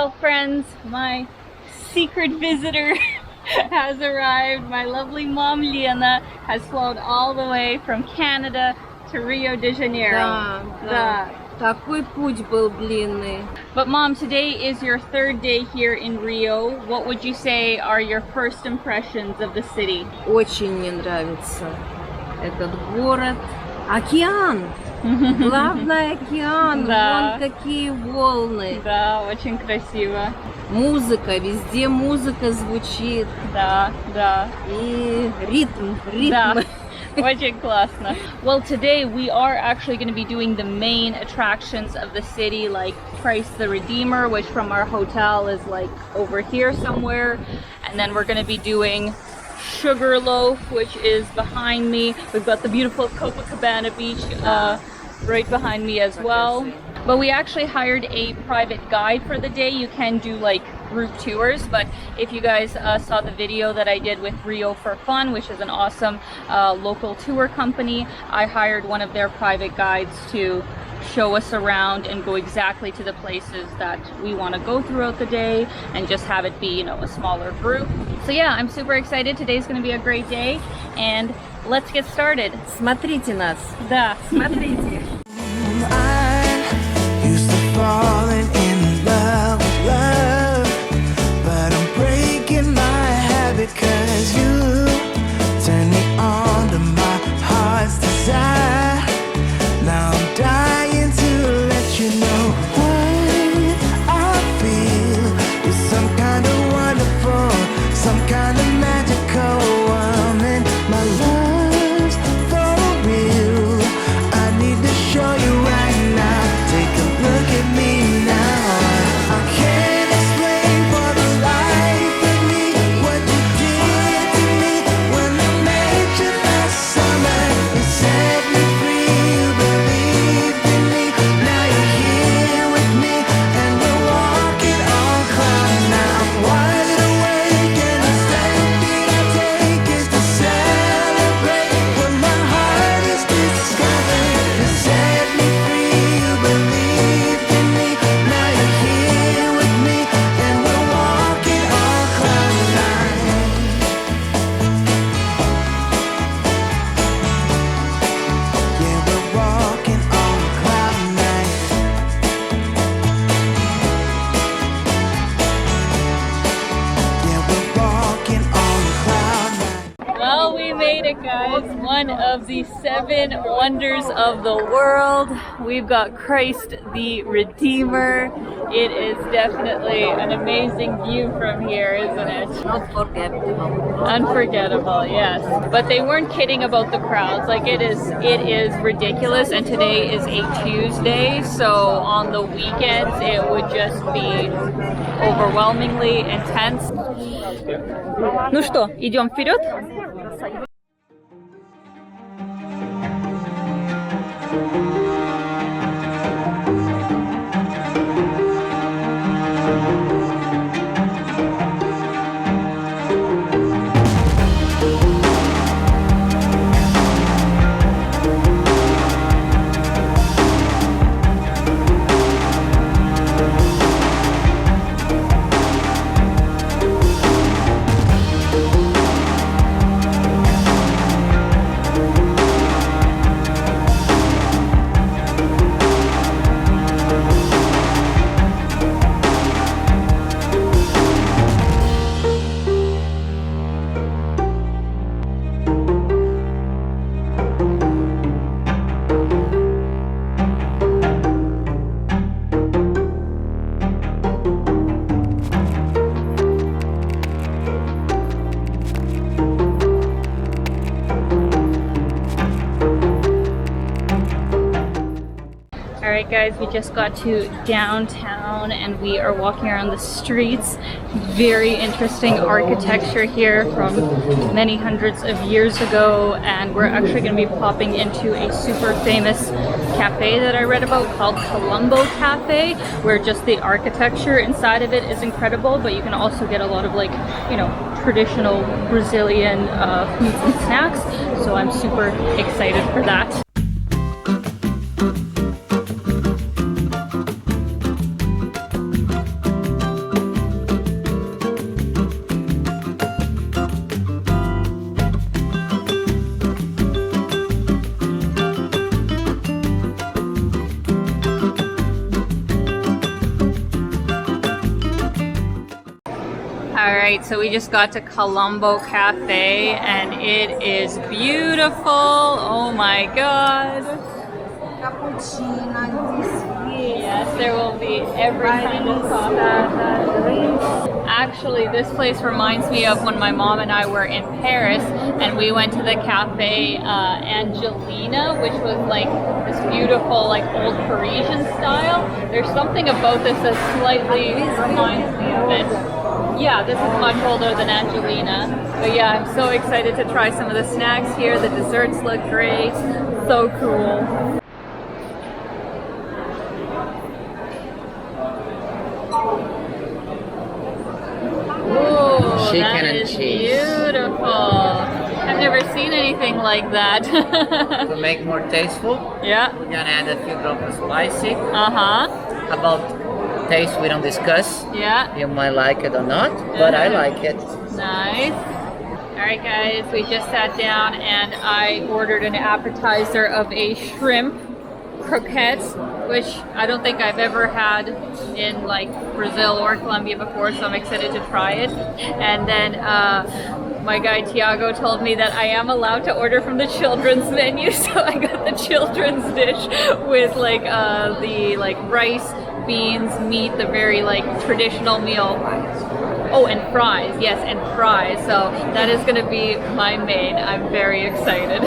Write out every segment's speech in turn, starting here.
Well, friends, my secret visitor has arrived. My lovely mom, Alina, has flown all the way from Canada to Rio de Janeiro. Да. Такой путь был длинный. But mom, today is your third day here in Rio. What would you say are your first impressions of the city? Очень мне нравится этот город. Океан! Главное океан. Да. Вон какие волны. Да, очень красиво. Музыка, везде музыка звучит. Да, да. И ритм. Да. Очень классно. Well, today we are actually going to be doing the main attractions of the city, like Christ the Redeemer, which from our hotel is like over here somewhere. And then we're going to be doing Sugarloaf, which is behind me. We've got the beautiful Copacabana beach right behind me as well. But we actually hired a private guide for the day. You can do like group tours, but if you guys saw the video that I did with Rio for Fun, which is an awesome local tour company, I hired one of their private guides to show us around and go exactly to the places that we want to go throughout the day and just have it be, you know, a smaller group. So yeah, I'm super excited. Today's going to be a great day and let's get started. Смотрите нас. Да, смотрите. Falling in love with love, but I'm breaking my habit 'cause you turn me on to my heart's desire. Now I'm dying to let you know what I feel. You're some kind of wonderful, some kind of magical woman. My love's for real. I need to show you right now. Take a look at me now. I can't explain for the life of me what you did to me when I met you last summer. You set me free, you believed in me. Now you're here with me and we're walking on cloud nine. I'm wide awake and the step that I take is to celebrate what my heart is discovering. You set me free, you believed in me. Now you're here with me and we're walking on cloud nine. Yeah, we're walking on cloud nine. Yeah, we're walking on cloud nine. Well, we made it, guys. One of the 7 wonders of the world. We've got Christ the Redeemer. It is definitely an amazing view from here, isn't it? Not forgettable. Unforgettable, yes. But they weren't kidding about the crowds. Like it is ridiculous. And today is a Tuesday, so on the weekends it would just be overwhelmingly intense. Ну что, идем вперед? Alright guys, we just got to downtown and we are walking around the streets. Very interesting architecture here from many hundreds of years ago, and we're actually going to be popping into a super famous cafe that I read about called Colombo Cafe, where just the architecture inside of it is incredible, but you can also get a lot of, like, you know, traditional Brazilian foods and snacks, so I'm super excited for that. right, so we just got to Colombo Cafe and it is beautiful. Oh my god. Yes, there will be every kind of coffee. Actually, this place reminds me of when my mom and I were in Paris and we went to the cafe Angelina, which was like this beautiful like old Parisian style. There's something about this that slightly reminds me of it. Yeah, this is much older than Angelina. But yeah, I'm so excited to try some of the snacks here. The desserts look great. So cool. Ooh, Chicken that and is cheese. beautiful. I've never seen anything like that. To make more tasteful, Yeah. we're gonna add a few drops of spicy. Uh-huh. About taste, we don't discuss. Yeah. You might like it or not, but I like it. Nice. Alright guys, we just sat down and I ordered an appetizer of a shrimp croquettes, which I don't think I've ever had in like Brazil or Colombia before, so I'm excited to try it. And then my guy Tiago told me that I am allowed to order from the children's menu, so I got the children's dish with like the like rice, beans, meat, the very like traditional meal. Oh, and fries, yes, and fries. So that is gonna be my main. I'm very excited.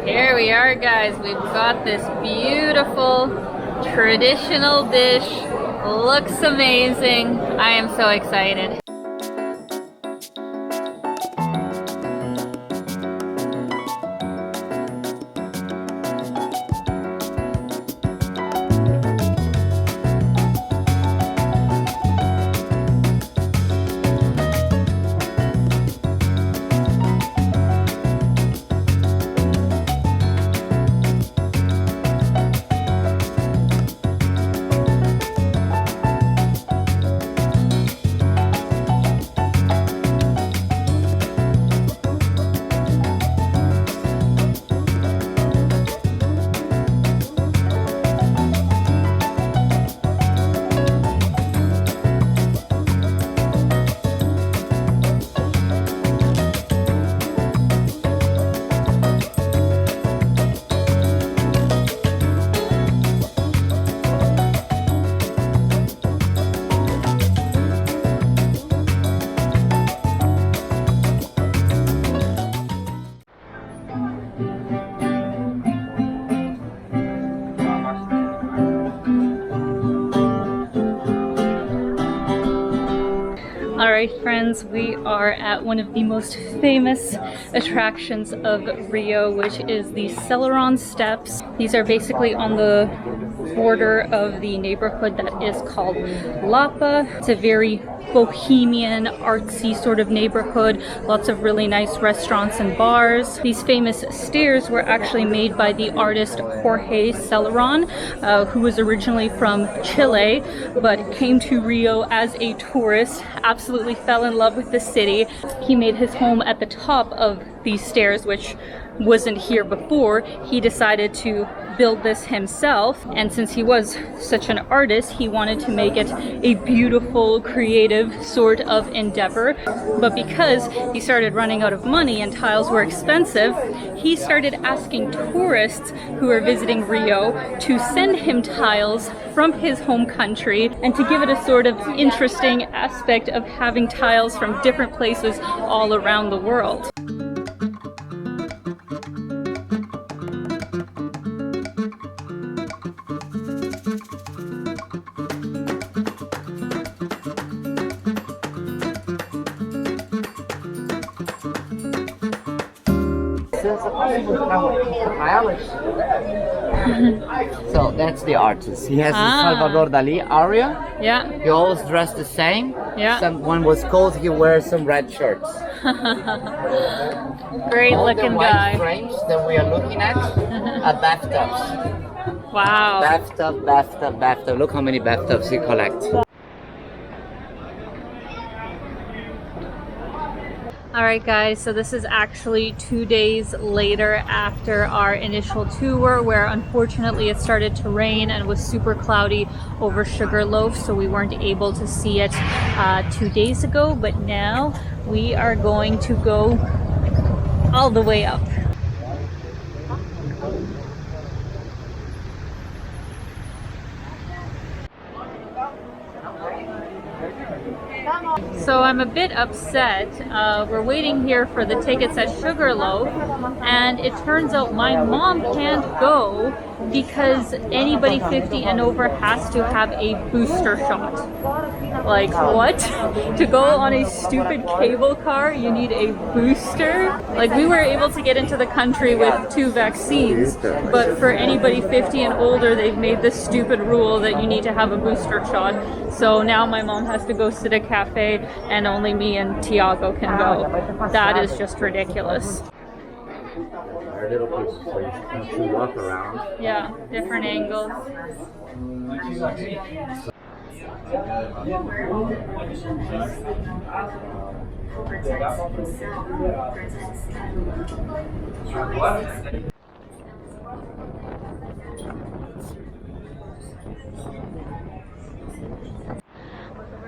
Here we are, guys. We've got this beautiful traditional dish. Looks amazing. I am so excited. Alright friends, we are at one of the most famous attractions of Rio, which is the Selaron Steps. These are basically on the border of the neighborhood that is called Lapa. It's a very bohemian, artsy sort of neighborhood. Lots of really nice restaurants and bars. These famous stairs were actually made by the artist Jorge Selaron, who was originally from Chile, but came to Rio as a tourist, absolutely fell in love with the city. He made his home at the top of these stairs, which wasn't here before. He decided to build this himself, and since he was such an artist, he wanted to make it a beautiful, creative sort of endeavor. But because he started running out of money and tiles were expensive, he started asking tourists who are visiting Rio to send him tiles from his home country, and to give it a sort of interesting aspect of having tiles from different places all around the world. So that's the artist. He has the Salvador Dali area. Yeah. He always dressed the same. Yeah. When was cold, he wears some red shirts. Great All looking the white guy. frames that we are looking at are bathtubs. Wow. Bathtub, bathtub, bathtub. Look how many bathtubs he collects. All right, guys, so this is actually 2 days later after our initial tour, where unfortunately it started to rain and was super cloudy over Sugarloaf, so we weren't able to see it 2 days ago, but now we are going to go all the way up. So I'm a bit upset. We're waiting here for the tickets at Sugarloaf, and it turns out my mom can't go because anybody 50 and over has to have a booster shot. Like, what? To go on a stupid cable car, you need a booster? Like, we were able to get into the country with 2 vaccines, but for anybody 50 and older, they've made this stupid rule that you need to have a booster shot. So now my mom has to go sit at a cafe and only me and Tiago can go. That is just ridiculous. They're little pieces, so you can walk around. Yeah, different angles.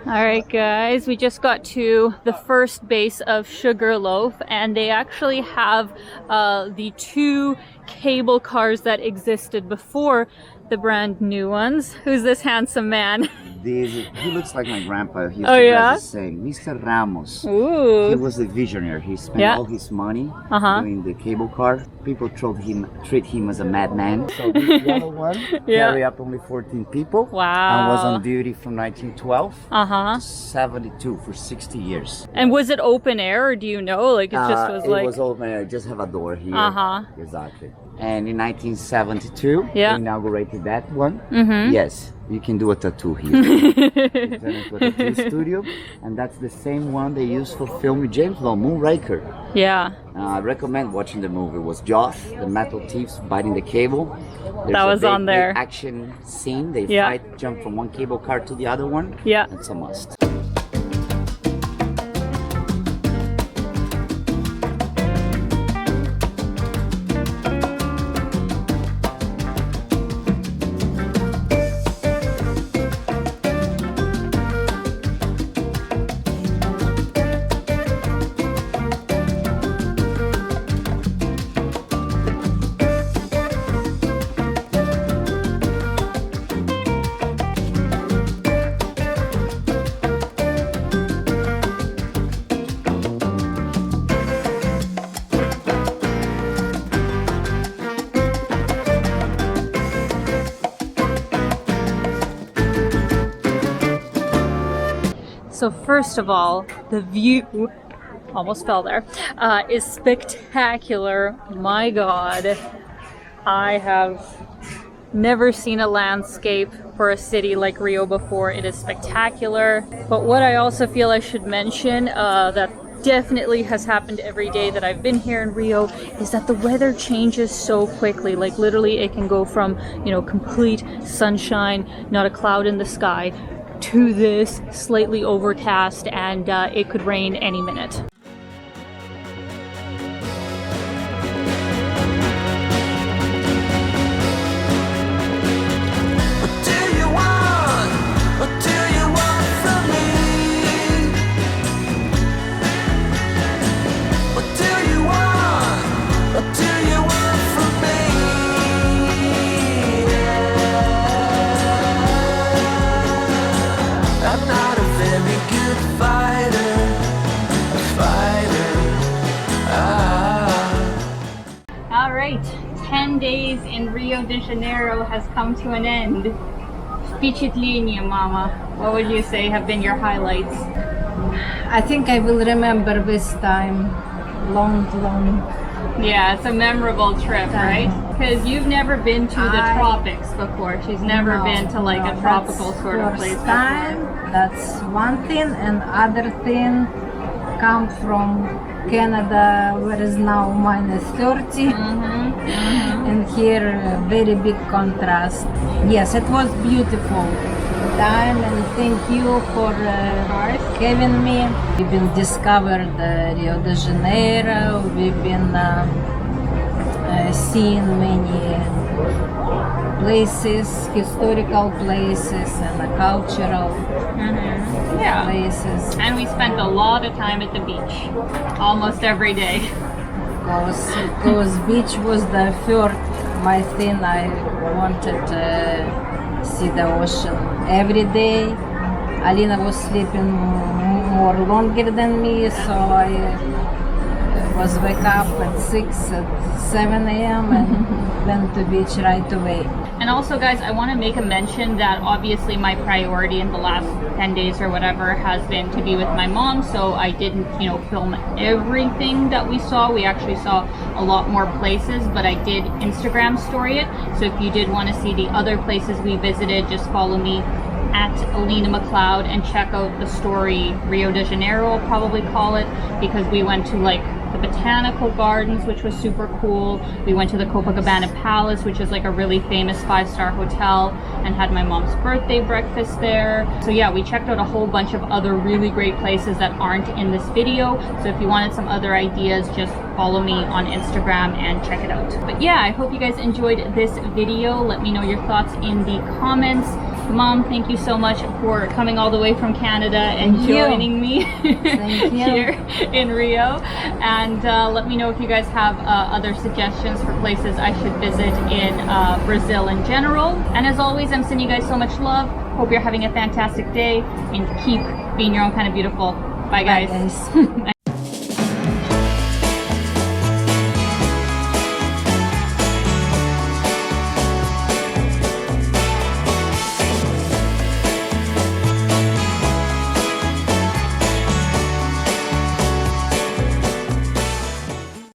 All right, guys, we just got to the first base of Sugarloaf, and they actually have the 2 cable cars that existed before the brand new ones. Who's this handsome man? He looks like my grandpa. He used Oh, to yeah? dress the same. Mr. Ramos. Ooh. He was a visionary. He spent Yeah. all his money Uh-huh. doing the cable car. People treat him as a madman. So this yellow one Yeah. carried up only 14 people. Wow. And was on duty from 1912 Uh-huh. to 72 for 60 years. And was it open air, or do you know? Like, it just was it like... was open air. Just have a door here. Uh-huh. Exactly. And in 1972, Yeah. they inaugurated that one. Mm-hmm. Yes, you can do a tattoo here. Turn into a tattoo studio, and that's the same one they used for filming James Bond, Moonraker. Yeah. I recommend watching the movie. It was Joss, the metal thieves biting the cable. There's That was a big, on there. big action scene. They Yeah. fight, jump from one cable car to the other one. Yeah. It's a must. So first of all, the view, almost fell there, is spectacular. My God, I have never seen a landscape for a city like Rio before. It is spectacular. But what I also feel I should mention that definitely has happened every day that I've been here in Rio is that the weather changes so quickly. Like, literally it can go from, you know, complete sunshine, not a cloud in the sky, to this slightly overcast, and it could rain any minute. All right, 10 days in Rio de Janeiro has come to an end. Впечатления, Mama. What would you say have been your highlights? I think I will remember this time. Long. Yeah, it's a memorable trip, right? Because you've never been to the tropics before. She's never been to like a tropical that's sort of first place time. before. That's one thing, and other thing, come from Canada, where is now -30, and here very big contrast. Yes, it was beautiful time, and thank you for having me. We've been discovered Rio de Janeiro. We've been seeing many places, historical places, and cultural places. And we spent a lot of time at the beach, almost every day. Because beach was the first my thing. I wanted to see the ocean every day. Alina was sleeping more longer than me, so I was wake up at 6, at 7 a.m. and went to beach right away. And also, guys, I want to make a mention that obviously my priority in the last 10 days or whatever has been to be with my mom, so I didn't, you know, film everything that we saw. We actually saw a lot more places, but I did Instagram story it. So if you did want to see the other places we visited, just follow me at Alina Mcleod and check out the story Rio de Janeiro, I'll probably call it, because we went to like the botanical gardens, which was super cool. We went to the Copacabana Palace, which is like a really famous 5-star hotel, and had my mom's birthday breakfast there. So yeah, we checked out a whole bunch of other really great places that aren't in this video. So if you wanted some other ideas, just follow me on Instagram and check it out. But yeah, I hope you guys enjoyed this video. Let me know your thoughts in the comments. Mom, thank you so much for coming all the way from Canada and joining me here in Rio. And let me know if you guys have other suggestions for places I should visit in Brazil in general. And as always, I'm sending you guys so much love. Hope you're having a fantastic day and keep being your own kind of beautiful. Bye, guys. Bye, guys.